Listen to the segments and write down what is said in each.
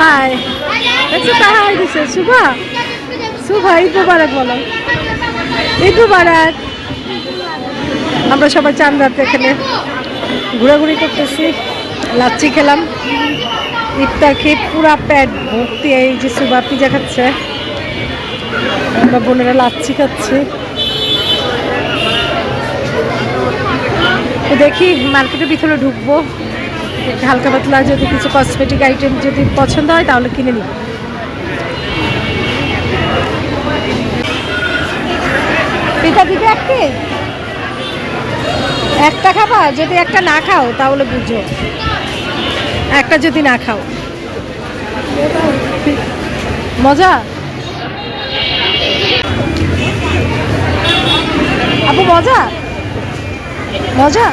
High দেখছো তা high দিছে শুভা শুভা ঈদ মুবারক বলো ঈদ মুবারক। আমরা সবাই চান্দাতে এখানে ঘোরাঘুরি করতেছি, লাচ্ছি খেলাম, ইফতার খেয়ে পুরা পেট ভর্তি। এই যে সুবা পিজা খাচ্ছে, আমরা বোনেরা লাচ্ছি খাচ্ছি। তো দেখি মার্কেটের ভিতরে ঢুকবো, হালকা পাতলা যদি কিছু কসমেটিক আইটেম যদি পছন্দ হয় তাহলে কিনে নিব। পিঠা দিবে একটি, একটা খাবা, যদি একটা না খাও তাহলে বুঝো, একটা যদি না খাও। মজা আপু, মজা মজা।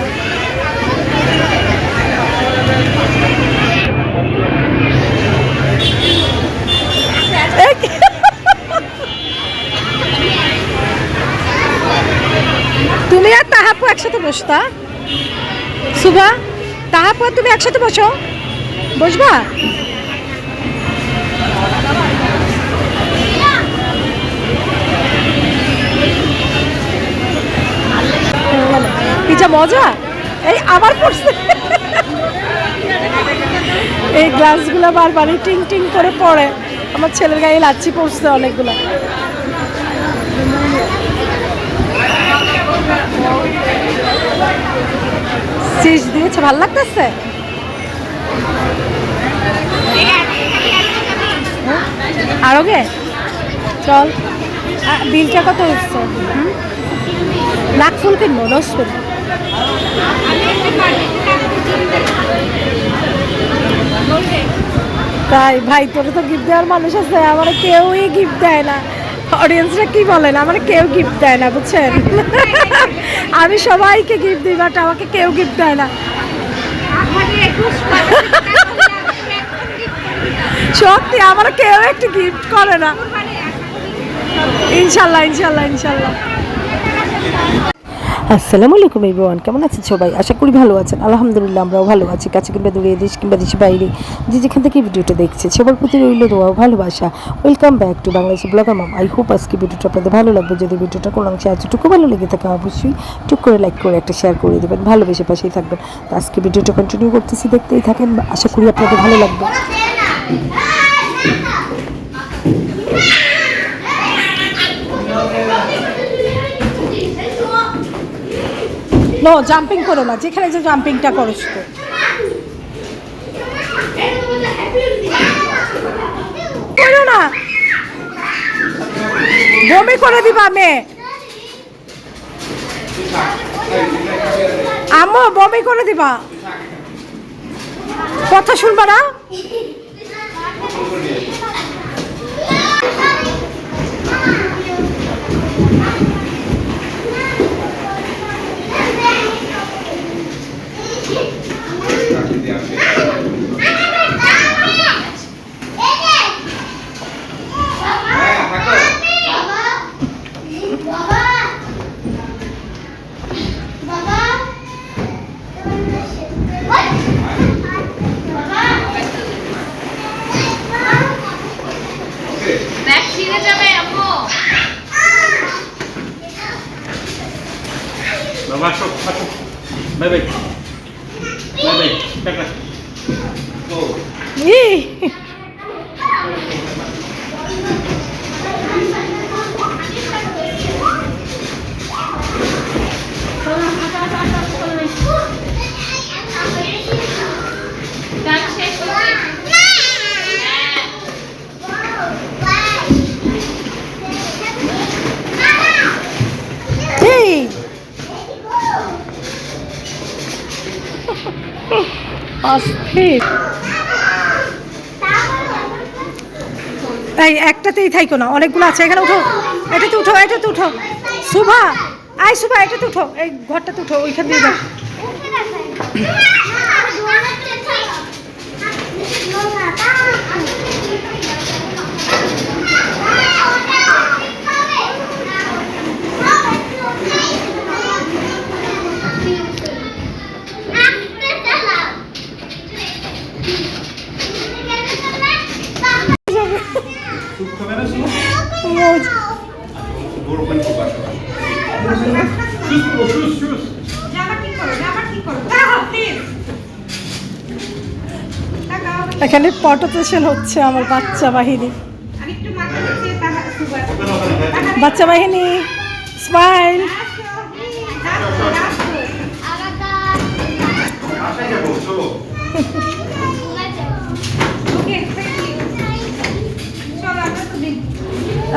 তুমি আর তাহাপু একসাথে বসতা, সুভা তাহাপু আর তুমি একসাথে বসো, বসবা? পিজা মজা। এই আবার পড়ছে, এই গ্লাসগুলো বারবারই টিং টিং করে পড়ে। আমার ছেলের গায়ে লাচ্ছি পড়ছে অনেকগুলো। চিজ দিয়েছে, ভালো লাগতেছে। আরো গে চল, বিলটা কত হচ্ছে? লাখ ফুল কিনবো, রস ফুল। তাই ভাই, তোর তো গিফট দেওয়ার মানুষ আছে, আমার কেউই গিফট দেয় না। অডিয়েন্সরা কি বলেন, আমার কেউ গিফট দেয় না, বুঝছেন? আমি সবাইকে গিফট দিই, বাট আমাকে কেউ গিফট দেয় না। সত্যি আমার কেউ একটু গিফট করে না। ইনশাল্লাহ ইনশাল্লাহ ইনশাল্লাহ। আসসালামু আলাইকুম এভরিওয়ান, কেমন আছেন সবাই? আশা করি ভালো আছেন। আলহামদুলিল্লাহ আমরাও ভালো আছি। কাছে কিংবা দূরে, দেশ কিংবা দেশের বাইরে, যে যেখান থেকে ভিডিওটা দেখছে সবার প্রতি রইল দোয়া ভালোবাসা। Welcome back to Bangladeshi blogger mom. I hope আজকে ভিডিওটা আপনাদের ভালো লাগবে। যদি ভিডিওটা কোনো অংশে এতটুকু ভালো লেগে থাকে অবশ্যই টুক করে লাইক করে একটা শেয়ার করে দেবেন, ভালোবেসে পাশেই থাকবেন। তো আজকে ভিডিওটা কন্টিনিউ করতেছি, দেখতেই থাকেন, আশা করি আপনাদের ভালো লাগবে। নো জাম্পিং করো না, যেখানে যে জাম্পিংটা করো তো। করো না, বমি করে দিবা মেয়ে। আম্মু বমি করে দিবা, কথা শুনবা না। Bye-bye. Bye-bye. Tata. Go. এই একটাতেই থাইকো না, অনেকগুলো আছে। এখানে উঠো, এটাতে উঠো, এটাতে উঠো। শুভা আই, শুভা এটাতে উঠো, এই ঘরটাতে উঠো, ওইখান দিয়ে যাও। জামা ঠিক করো, জামা ঠিক করো। তাকাও, প্লিজ। তাকাও। এখানে ফটো সেশন হচ্ছে আমার বাচ্চা বাহিনী। আরেকটু মাথা নিচে তাকা, সুবা। বাচ্চা বাহিনী স্মাইল। Okay, thank you. চলো আমরা তো দিন।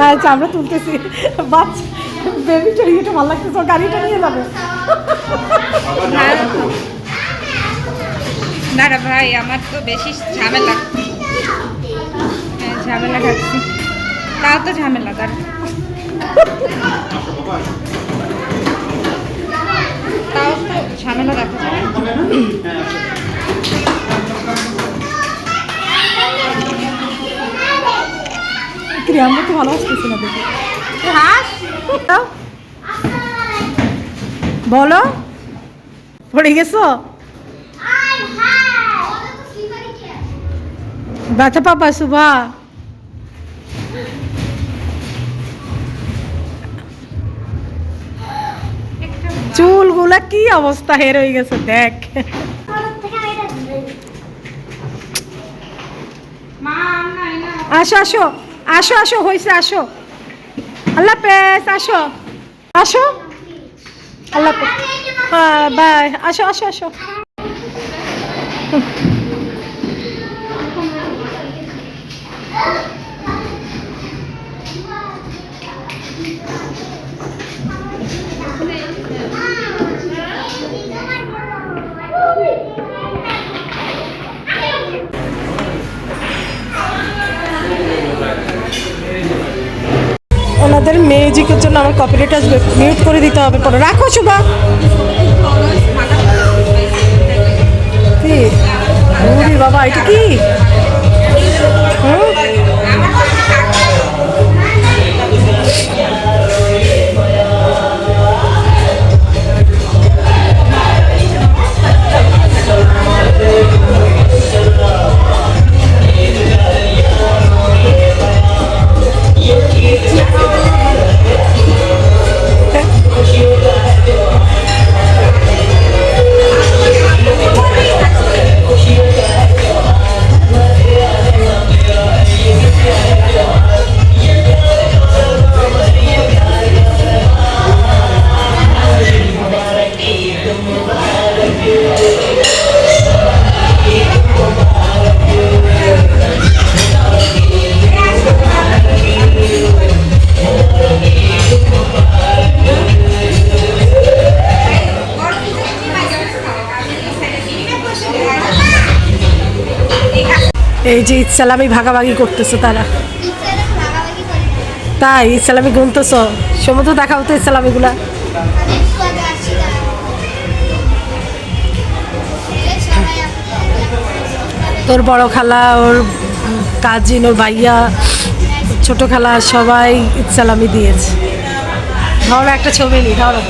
আচ্ছা আমরা তুলতেছি। বাচ্চা বেবিটা এটা ভালো লাগতেছে, ও গাড়িটা নিয়ে যাবে। না রে ভাই, আমার তো বেশি ঝামেলা। ঝামেলা খাচ্ছি, তাও তো ঝামেলা তার। তাও তো ঝামেলা দেখা যায়। আমরা তো ভালো আসতেছি না দেখি। হাস বলো পড়ে গেছো, ব্যথা পাবা শুভা? চুলগুলা কি অবস্থা হের হয়ে গেছে দেখ। আসো আসো আসো আসো হয়েছে, আসো। আল্লাহ হাফেজ, আসো আসো। আল্লাহ হাফেজ, বাই। আসো আসো আসো। ওনাদের মিউজিকের জন্য আমার কপিরাইট আসবে, মিউট করে দিতে হবে পরে। রাখো শুভা। কি ওরে বাবা, এটা কি? হুম? এই যে ইসালামি ভাগাভাগি করতেছো তারা, তাই ইসালামি গুনতেছ? সমুদ্র দেখাও তো ইসালামিগুলা। তোর বড় খালা, ওর কাজিন, ওর ভাইয়া, ছোট খালা সবাই ইসালামি দিয়েছে। ধরো একটা ছবি নি, ধরো।